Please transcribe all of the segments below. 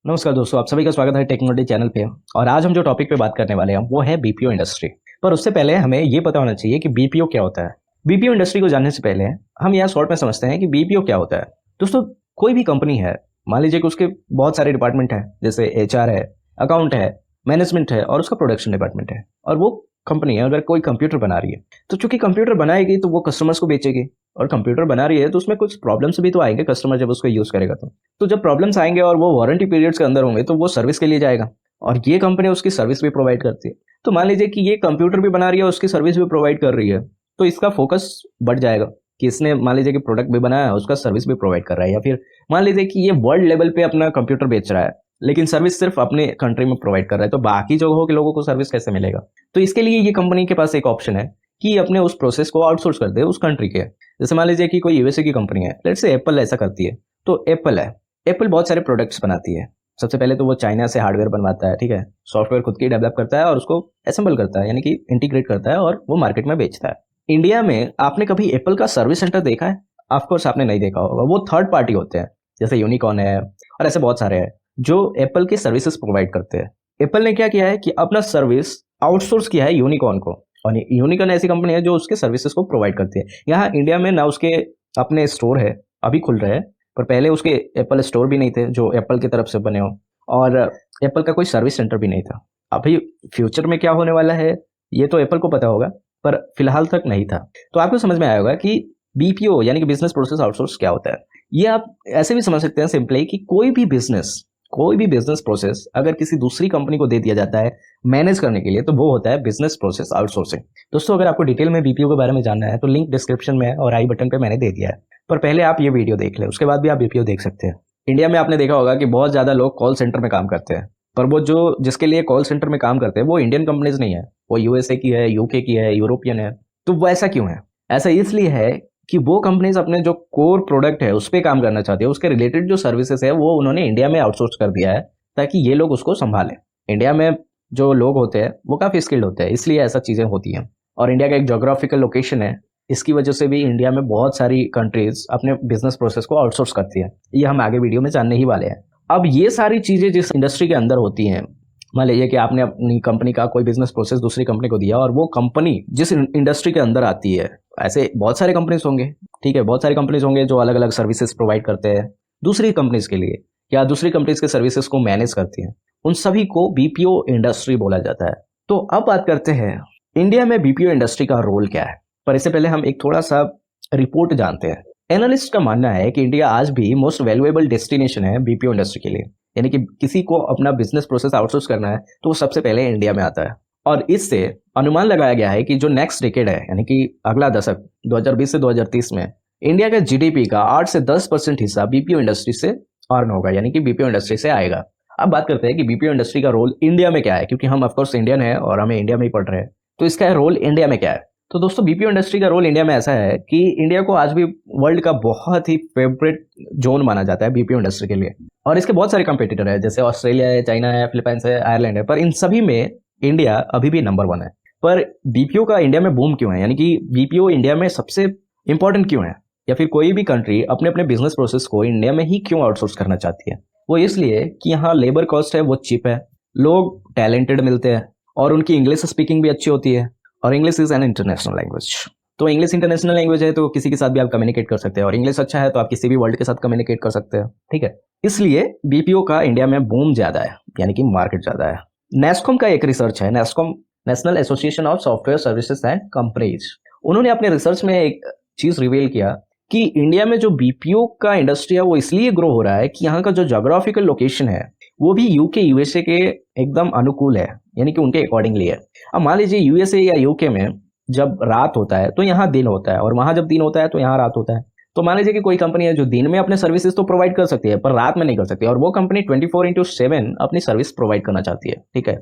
नमस्कार दोस्तों, आप सभी का स्वागत है टेक्नोलॉजी चैनल पे। और आज हम जो टॉपिक पे बात करने वाले हैं वो है बीपीओ इंडस्ट्री। पर उससे पहले हमें ये पता होना चाहिए कि बीपीओ क्या होता है। बीपीओ इंडस्ट्री को जानने से पहले हम यहाँ शॉर्ट में समझते हैं कि बीपीओ क्या होता है। दोस्तों, कोई भी कंपनी है, मान लीजिए कि उसके बहुत सारे डिपार्टमेंट हैं, जैसे एचआर है, अकाउंट है, मैनेजमेंट है और उसका प्रोडक्शन डिपार्टमेंट है। और वो कंपनी है अगर कोई कंप्यूटर बना रही है तो चूंकि कंप्यूटर बनाएगी तो वो कस्टमर्स को बेचेगी। और कंप्यूटर बना रही है तो उसमें कुछ प्रॉब्लम्स भी तो आएंगे कस्टमर जब उसको यूज करेगा तो जब प्रॉब्लम्स आएंगे और वो वारंटी पीरियड्स के अंदर होंगे तो वो सर्विस के लिए जाएगा। और ये कंपनी उसकी सर्विस भी प्रोवाइड करती है। तो मान लीजिए कि ये कंप्यूटर भी बना रही है और उसकी सर्विस भी प्रोवाइड कर रही है, तो इसका फोकस बढ़ जाएगा कि इसने मान लीजिए कि प्रोडक्ट भी बनाया है, उसका सर्विस भी प्रोवाइड कर रहा है। या फिर मान लीजिए कि ये वर्ल्ड लेवल पे अपना कंप्यूटर बेच रहा है लेकिन सर्विस सिर्फ अपने कंट्री में प्रोवाइड कर रहा है, तो बाकी जगहों के लोगों को सर्विस कैसे मिलेगा। तो इसके लिए ये कंपनी के पास एक ऑप्शन है कि अपने उस प्रोसेस को आउटसोर्स कर दे उस कंट्री के। जैसे मान लीजिए कि कोई यूएसए की कंपनी है, लेट्स से एप्पल ऐसा करती है। तो एप्पल है, एप्पल बहुत सारे प्रोडक्ट्स बनाती है। सबसे पहले तो वो चाइना से हार्डवेयर बनवाता है, ठीक है, सॉफ्टवेयर खुद की डेवलप करता है और उसको असेंबल करता है, यानी कि इंटीग्रेट करता है और वो मार्केट में बेचता है। इंडिया में आपने कभी एप्पल का सर्विस सेंटर देखा है? ऑफकोर्स आपने नहीं देखा होगा। वो थर्ड पार्टी होते हैं, जैसे यूनिकॉर्न है और ऐसे बहुत सारे हैं जो एप्पल की सर्विसेज प्रोवाइड करते हैं। एप्पल ने क्या किया है कि अपना सर्विस आउटसोर्स किया है यूनिकॉर्न को। और यूनिकॉर्न ऐसी कंपनी है जो उसके सर्विसेज को प्रोवाइड करती है। यहाँ इंडिया में ना उसके अपने स्टोर है, अभी खुल रहे हैं, पर पहले उसके एप्पल स्टोर भी नहीं थे जो एप्पल की तरफ से बने हो, और एप्पल का कोई सर्विस सेंटर भी नहीं था। अभी फ्यूचर में क्या होने वाला है ये तो एप्पल को पता होगा, पर फिलहाल तक नहीं था। तो आपको समझ में आया होगा कि बीपीओ यानी कि बिजनेस प्रोसेस आउटसोर्स क्या होता है। ये आप ऐसे भी समझ सकते हैं सिंपली कि कोई भी बिजनेस प्रोसेस अगर किसी दूसरी कंपनी को दे दिया जाता है मैनेज करने के लिए तो वो होता है बिजनेस प्रोसेस आउटसोर्सिंग। दोस्तों, अगर आपको डिटेल में बीपीओ के बारे में जानना है तो लिंक डिस्क्रिप्शन में और आई बटन पे मैंने दे दिया है, पर पहले आप ये वीडियो देख लें, उसके बाद भी आप बीपीओ देख सकते हैं। इंडिया में आपने देखा होगा कि बहुत ज्यादा लोग कॉल सेंटर में काम करते हैं, पर वो जो जिसके लिए कॉल सेंटर में काम करते हैं वो इंडियन कंपनीज नहीं है, वो यूएसए की है, यूके की है, यूरोपियन है। तो वो ऐसा क्यों है? ऐसा इसलिए है कि वो कंपनीज अपने जो कोर प्रोडक्ट है उस पर काम करना चाहती है, उसके रिलेटेड जो सर्विसेज है वो उन्होंने इंडिया में आउटसोर्स कर दिया है ताकि ये लोग उसको संभालें। इंडिया में जो लोग होते हैं वो काफ़ी स्किल्ड होते हैं, इसलिए ऐसा चीज़ें होती हैं। और इंडिया का एक जोग्राफिकल लोकेशन है, इसकी वजह से भी इंडिया में बहुत सारी कंट्रीज अपने बिजनेस प्रोसेस को आउटसोर्स करती है। ये हम आगे वीडियो में जानने ही वाले हैं। अब ये सारी चीज़ें जिस इंडस्ट्री के अंदर होती हैं, मान लीजिए कि आपने अपनी कंपनी का कोई बिजनेस प्रोसेस दूसरी कंपनी को दिया और वो कंपनी जिस इंडस्ट्री के अंदर आती है, ऐसे बहुत सारे कंपनीज होंगे, ठीक है, बहुत सारे कंपनीज होंगे जो अलग अलग सर्विसेज प्रोवाइड करते हैं दूसरी कंपनीज के लिए या दूसरी कंपनीज के सर्विसेज को मैनेज करती हैं, उन सभी को बीपीओ इंडस्ट्री बोला जाता है। तो अब बात करते हैं इंडिया में बीपीओ इंडस्ट्री का रोल क्या है। पर इससे पहले हम एक थोड़ा सा रिपोर्ट जानते हैं। एनालिस्ट का मानना है कि इंडिया आज भी मोस्ट वैल्यूएबल डेस्टिनेशन है बीपीओ इंडस्ट्री के लिए, यानी कि किसी को अपना बिजनेस प्रोसेस आउटसोर्स करना है तो वो सबसे पहले इंडिया में आता है। और इससे अनुमान लगाया गया है कि जो नेक्स्ट डिकेड है, यानी कि अगला दशक 2020 से 2030 में इंडिया के जीडीपी का 8 से 10% हिस्सा बीपीओ इंडस्ट्री से अर्न होगा, यानी कि बीपीओ इंडस्ट्री से आएगा। अब बात करते हैं कि बीपीओ इंडस्ट्री का रोल इंडिया में क्या है, क्योंकि हम ऑफकोर्स इंडियन है और हमें इंडिया में ही पढ़ रहे हैं, तो इसका रोल इंडिया में क्या है। तो दोस्तों, बीपीओ इंडस्ट्री का रोल इंडिया में ऐसा है कि इंडिया को आज भी वर्ल्ड का बहुत ही फेवरेट जोन माना जाता है बीपीओ इंडस्ट्री के लिए। और इसके बहुत सारे कंपेटिटर है, जैसे ऑस्ट्रेलिया है, चाइना है, फिलीपींस है, आयरलैंड है, पर इन सभी में इंडिया अभी भी नंबर 1 है। पर बीपीओ का इंडिया में बूम क्यों है, यानी कि बीपीओ इंडिया में सबसे इंपॉर्टेंट क्यों है, या फिर कोई भी कंट्री अपने अपने बिजनेस प्रोसेस को इंडिया में ही क्यों आउटसोर्स करना चाहती है? वो इसलिए कि यहाँ लेबर कॉस्ट है वो चीप है, लोग टैलेंटेड मिलते हैं और उनकी इंग्लिश स्पीकिंग भी अच्छी होती है, और English is an international language. तो इंग्लिश इंटरनेशनल लैंग्वेज है तो किसी के साथ भी आप कम्युनिकेट कर सकते हैं, और इंग्लिश अच्छा है तो आप किसी भी वर्ल्ड के साथ कम्युनिकेट कर सकते हैं, ठीक है। इसलिए बीपीओ का इंडिया में बूम ज्यादा है, यानी कि मार्केट ज्यादा है। नेस्कॉम का एक रिसर्च है, NASSCOM national association of software services and companies, उन्होंने अपने रिसर्च में एक चीज रिवील किया कि इंडिया में जो बीपीओ का इंडस्ट्री है वो इसलिए ग्रो हो रहा है कि यहाँ का जो जोग्राफिकल लोकेशन है वो भी यूके यूएसए के एकदम अनुकूल है, यानी कि उनके अकॉर्डिंगली है। अब मान लीजिए यूएसए या यूके में जब रात होता है तो यहाँ दिन होता है, और वहां जब दिन होता है तो यहाँ रात होता है। तो मान लीजिए कि कोई कंपनी है जो दिन में अपने सर्विसेज तो प्रोवाइड कर सकती है पर रात में नहीं कर सकती, और वो कंपनी 24/7 अपनी सर्विस प्रोवाइड करना चाहती है, ठीक है।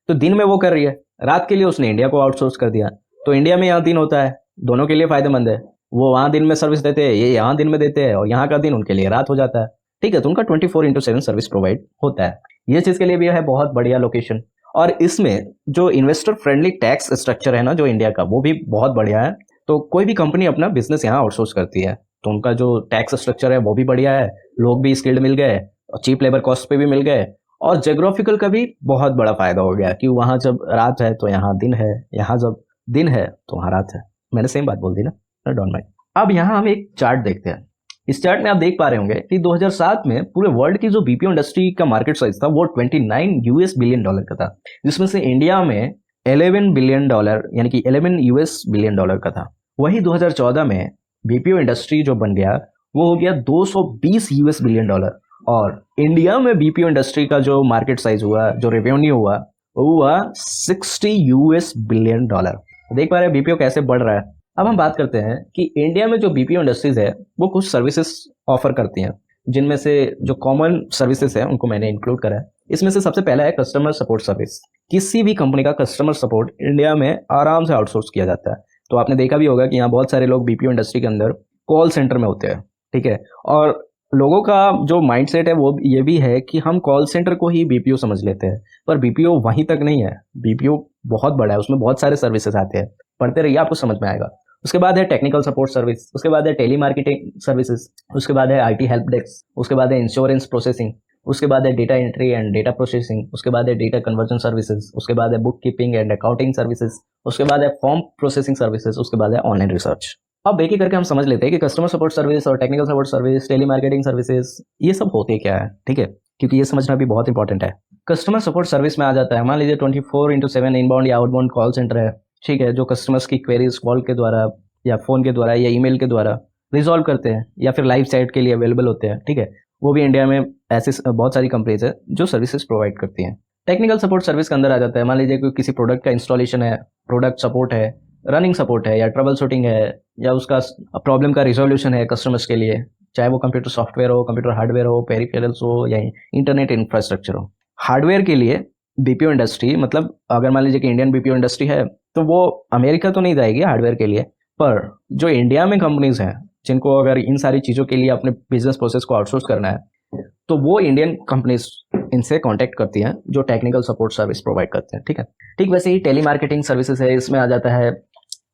तो दिन में वो कर रही है, रात के लिए उसने इंडिया को आउटसोर्स कर दिया, तो इंडिया में यहाँ दिन होता है, दोनों के लिए फायदेमंद है। वो वहां दिन में सर्विस देते हैं, ये यहाँ दिन में देते हैं, और यहाँ का दिन उनके लिए रात हो जाता है, ठीक है। तो उनका 24/7 सर्विस प्रोवाइड होता है। ये चीज के लिए भी है बहुत बढ़िया लोकेशन। और इसमें जो इन्वेस्टर फ्रेंडली टैक्स स्ट्रक्चर है ना जो इंडिया का, वो भी बहुत बढ़िया है। तो कोई भी कंपनी अपना बिजनेस यहाँ आउटसोर्स करती है तो उनका जो टैक्स स्ट्रक्चर है वो भी बढ़िया है, लोग भी स्किल्ड मिल गए, चीप लेबर कॉस्ट पे भी मिल गए, और जोग्राफिकल का भी बहुत बड़ा फायदा हो गया कि वहाँ जब रात है तो यहाँ दिन है, यहाँ जब दिन है तो वहाँ रात है। मैंने सेम बात बोल दी ना, डोंट माइंड। अब यहाँ हम एक चार्ट देखते हैं। इस चार्ट में आप देख पा रहे होंगे कि 2007 में पूरे वर्ल्ड की जो बीपीओ इंडस्ट्री का मार्केट साइज था वो 29 यूएस बिलियन डॉलर का था, जिसमें से इंडिया में 11 बिलियन डॉलर यानी कि 11 यूएस बिलियन डॉलर का था। वही 2014 में बीपीओ इंडस्ट्री जो बन गया वो हो गया 220 यूएस बिलियन डॉलर, और इंडिया में बीपीओ इंडस्ट्री का जो मार्केट साइज हुआ, जो रेवेन्यू हुआ, वो हुआ 60 यूएस बिलियन डॉलर। देख पा रहे हैं बीपीओ कैसे बढ़ रहा है। अब हम बात करते हैं कि इंडिया में जो बीपीओ इंडस्ट्रीज है वो कुछ सर्विसेज ऑफर करती हैं, जिनमें से जो कॉमन सर्विसेज है उनको मैंने इंक्लूड करा है। इसमें से सबसे पहला है कस्टमर सपोर्ट सर्विस। किसी भी कंपनी का कस्टमर सपोर्ट इंडिया में आराम से आउटसोर्स किया जाता है। तो आपने देखा भी होगा कि यहाँ बहुत सारे लोग बीपीओ इंडस्ट्री के अंदर कॉल सेंटर में होते हैं, ठीक है। और लोगों का जो माइंडसेट है वो ये भी है कि हम कॉल सेंटर को ही बीपीओ समझ लेते हैं, पर बीपीओ वहीं तक नहीं है। बीपीओ बहुत बड़ा है, उसमें बहुत सारे सर्विसेज आते हैं, पढ़ते रहिए आपको समझ में आएगा। उसके बाद है टेक्निकल सपोर्ट सर्विस, उसके बाद है टेली मार्केटिंग सर्विसेज, उसके बाद है आईटी हेल्प डेस्क, उसके बाद है इंश्योरेंस प्रोसेसिंग, उसके बाद है data entry and data processing, उसके बाद है डेटा कन्वर्जन सर्विसेज, उसके बाद है book keeping and accounting services, उसके बाद है फॉर्म प्रोसेसिंग सर्विसेज, उसके बाद है ऑनलाइन रिसर्च। अब एक एक करके हम समझ लेते हैं कि कस्टमर सपोर्ट सर्विस और technical support service, telemarketing services, ये सब होते क्या है, ठीक है, क्योंकि ये समझना भी बहुत इंपॉर्टेंट है। कस्टमर सपोर्ट सर्विस में आ जाता है, मान लीजिए 24/7 इनबाउंड या आउटबाउंड कॉल सेंटर है, ठीक है, जो कस्टमर्स की क्वेरीज कॉल के द्वारा या फोन के द्वारा या ईमेल के द्वारा रिजॉल्व करते हैं या फिर लाइव साइट के लिए अवेलेबल होते हैं, ठीक है। वो भी इंडिया में ऐसे बहुत सारी कंपनीज है जो सर्विसेज प्रोवाइड करती हैं। टेक्निकल सपोर्ट सर्विस के अंदर आ जाता है, मान लीजिए कोई किसी प्रोडक्ट का इंस्टॉलेशन है, प्रोडक्ट सपोर्ट है, रनिंग सपोर्ट है, या ट्रबल शूटिंग है, या उसका प्रॉब्लम का रिजोल्यूशन है कस्टमर्स के लिए, चाहे वो कंप्यूटर सॉफ्टवेयर हो, कंप्यूटर हार्डवेयर हो, पेरिफेरल्स हो, या इंटरनेट इंफ्रास्ट्रक्चर हो। हार्डवेयर के लिए बीपीओ इंडस्ट्री, मतलब अगर मान लीजिए कि इंडियन बीपीओ इंडस्ट्री है तो वो अमेरिका तो नहीं जाएगी हार्डवेयर के लिए, पर जो इंडिया में कंपनीज हैं जिनको अगर इन सारी चीज़ों के लिए अपने बिजनेस प्रोसेस को आउटसोर्स करना है तो वो इंडियन कंपनीज इनसे कांटेक्ट करती हैं जो टेक्निकल सपोर्ट सर्विस प्रोवाइड करते हैं, ठीक है। ठीक वैसे ही टेली मार्केटिंग सर्विसेज है, इसमें आ जाता है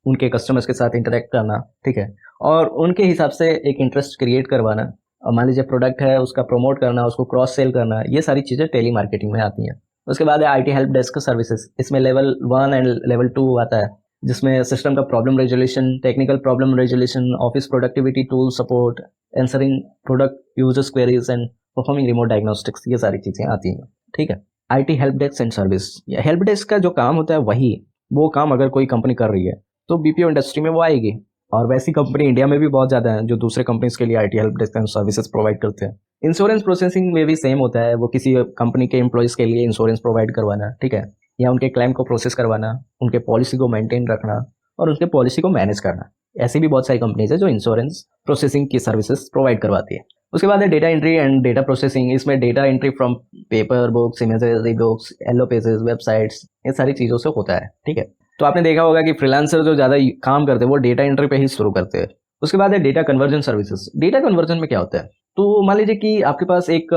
उनके कस्टमर्स के साथ इंटरेक्ट करना, ठीक है, और उनके हिसाब से एक इंटरेस्ट क्रिएट करवाना। मान लीजिए प्रोडक्ट है उसका प्रमोट करना, उसको क्रॉस सेल करना, ये सारी चीज़ें टेली मार्केटिंग में आती हैं। उसके बाद है आईटी हेल्प डेस्क सर्विसेज, इसमें लेवल 1 एंड लेवल 2 आता है, जिसमें सिस्टम का problem resolution, technical problem resolution, office productivity tool support, answering product users queries and performing remote diagnostics, ये सारी चीज़ें आती हैं, ठीक है। IT help desk and service, help desk का जो काम होता है वही वो काम अगर कोई कंपनी कर रही है तो बीपीओ इंडस्ट्री में वो आएगी, और वैसी कंपनी इंडिया में भी बहुत ज़्यादा है जो दूसरे कंपनीज के लिए IT help desk and services provide करते हैं। इंश्योरेंस प्रोसेसिंग में भी सेम होता है, वो किसी कंपनी के एम्प्लॉयज़ के लिए इंश्योरेंस प्रोवाइड करवाना, ठीक है, या उनके क्लेम को प्रोसेस करवाना, उनके पॉलिसी को मेंटेन रखना और उनके पॉलिसी को मैनेज करना। ऐसी भी बहुत सारी कंपनीज है जो इंश्योरेंस प्रोसेसिंग की सर्विसेज प्रोवाइड करवाती है। उसके बाद है data entry and data processing, इसमें data entry from paper, books, images, e books, yellow pages, websites, ये सारी चीज़ों से होता है, ठीक है। तो आपने देखा होगा कि फ्रीलांसर जो ज़्यादा काम करते हैं वो डेटा एंट्री पे ही शुरू करते हैं। उसके बाद है data conversion services. Data conversion में क्या होता है, तो मान लीजिए कि आपके पास एक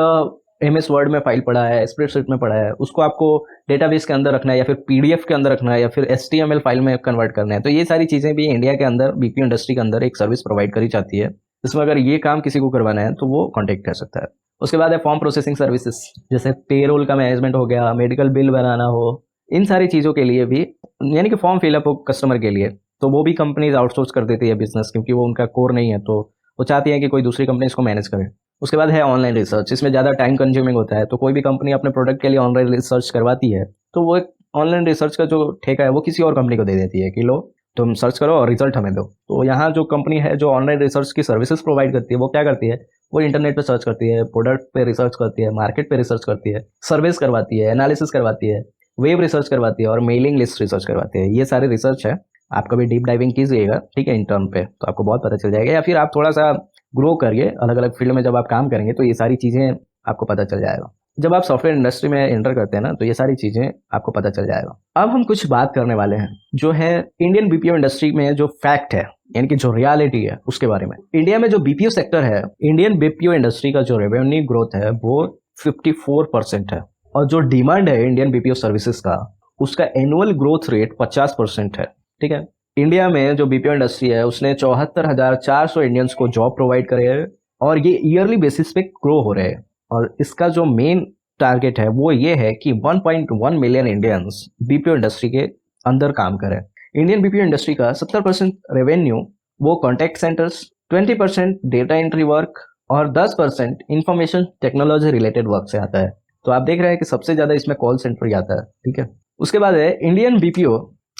MS वर्ड में फाइल पड़ा है, स्प्रेडशीट में पड़ा है, उसको आपको डेटाबेस के अंदर रखना है या फिर PDF के अंदर रखना है या फिर HTML फाइल में कन्वर्ट करना है। तो ये सारी चीज़ें भी इंडिया के अंदर बीपीओ इंडस्ट्री के अंदर एक सर्विस प्रोवाइड करी जाती है, जिसमें अगर ये काम किसी को करवाना है तो वो कॉन्टेक्ट कर सकता है। उसके बाद है फॉर्म प्रोसेसिंग सर्विसेज, जैसे पेरोल का मैनेजमेंट हो गया, मेडिकल बिल बनाना हो, इन सारी चीज़ों के लिए भी, यानी कि फॉर्म फिलअप हो कस्टमर के लिए, तो वो भी कंपनीज आउटसोर्स कर देती है बिजनेस, क्योंकि वो उनका कोर नहीं है, तो वो चाहती है कि कोई दूसरी कंपनी इसको मैनेज करे। उसके बाद है ऑनलाइन रिसर्च, इसमें ज़्यादा टाइम कंज्यूमिंग होता है, तो कोई भी कंपनी अपने प्रोडक्ट के लिए ऑनलाइन रिसर्च करवाती है तो वो एक ऑनलाइन रिसर्च का जो ठेका है वो किसी और कंपनी को दे देती है कि लो तुम सर्च करो और रिजल्ट हमें दो। तो यहाँ जो कंपनी है जो ऑनलाइन रिसर्च की सर्विसेज प्रोवाइड करती है वो क्या करती है, वो इंटरनेट पे सर्च करती है, प्रोडक्ट पे रिसर्च करती है, मार्केट पे रिसर्च करती है, सर्वेस करवाती है, एनालिसिस करवाती है, वेब रिसर्च करवाती है और मेलिंग लिस्ट रिसर्च करवाती है। ये सारे रिसर्च है, आप कभी डीप डाइविंग कीजिएगा, ठीक है, इंटर्न पे, तो आपको बहुत पता चल जाएगा, या फिर आप थोड़ा सा ग्रो करिए अलग अलग फील्ड में, जब आप काम करेंगे तो ये सारी चीज़ें आपको पता चल जाएगा। जब आप सॉफ्टवेयर इंडस्ट्री में एंटर करते हैं ना तो ये सारी चीज़ें आपको पता चल जाएगा। अब हम कुछ बात करने वाले हैं जो है इंडियन बीपीओ इंडस्ट्री में जो फैक्ट है, यानी कि जो रियलिटी है उसके बारे में। इंडिया में जो बीपीओ सेक्टर है, इंडियन बीपीओ इंडस्ट्री का जो रेवेन्यू ग्रोथ है वो 54% है, और जो डिमांड है इंडियन बीपीओ सर्विसेज का, उसका एनुअल ग्रोथ रेट 50% है, ठीक है। इंडिया में जो बीपीओ इंडस्ट्री है उसने 74,400 इंडियंस को जॉब प्रोवाइड करे है, और ये ईयरली बेसिस पे ग्रो हो रहे हैं। और इसका जो मेन टारगेट है वो ये है कि 1.1 मिलियन इंडियंस बीपीओ इंडस्ट्री के अंदर काम करें। इंडियन बीपीओ इंडस्ट्री का 70% रेवेन्यू वो contact centres, 20% data entry work और 10% इंफॉर्मेशन टेक्नोलॉजी रिलेटेड वर्क से आता है। तो आप देख रहे हैं कि सबसे ज्यादा इसमें कॉल सेंटर ही आता है, ठीक है। उसके बाद है इंडियन बीपीओ,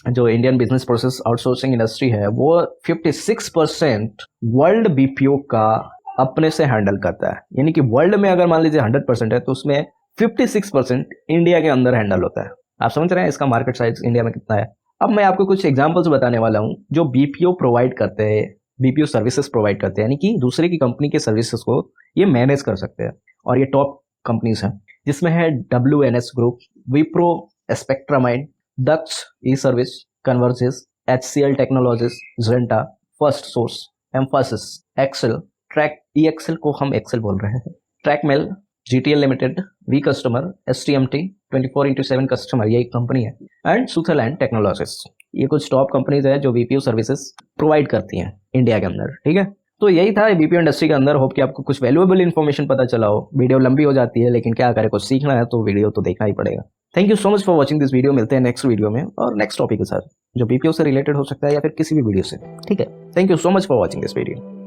जो Indian business process outsourcing industry है, वो 56% वर्ल्ड बीपीओ का अपने से हैंडल करता है। यानी कि वर्ल्ड में अगर मान लीजिए 100% है तो उसमें 56% इंडिया के अंदर हैंडल होता है। आप समझ रहे हैं इसका मार्केट साइज इंडिया में कितना है। अब मैं आपको कुछ एग्जांपल्स बताने वाला हूं जो बीपीओ प्रोवाइड करते हैं, बीपीओ सर्विसेज प्रोवाइड करते हैं, यानी कि दूसरे की कंपनी के सर्विसेज को ये मैनेज कर सकते हैं। और ये टॉप कंपनीज हैं जिसमें है WNS group, Wipro, Spectramind, Daksh e service, Convergys, HCL technologies, Zenta, first source, Mphasis, Excel, track EXL को हम एक्सेल बोल रहे हैं, Tracmail, GTL limited, V customer, STMT, 24/7 customer, ये एक कंपनी है, एंड सुथरलैंड टेक्नोलॉजीज। ये कुछ टॉप कंपनीज है जो बीपीओ सर्विसेज प्रोवाइड करती हैं इंडिया के अंदर, ठीक है। तो यही था बीपीओ इंडस्ट्री के अंदर। होप कि आपको कुछ वैल्यूएबल इन्फॉर्मेशन पता चला हो। वीडियो लंबी हो जाती है लेकिन क्या करें, कुछ सीखना है तो वीडियो तो देखना ही पड़ेगा। Thank you so much for watching this video. मिलते हैं नेक्स्ट वीडियो में और नेक्स्ट टॉपिक के साथ जो बीपीओ से रिलेटेड हो सकता है या फिर किसी भी वीडियो से, ठीक है। Thank you so much for watching this video.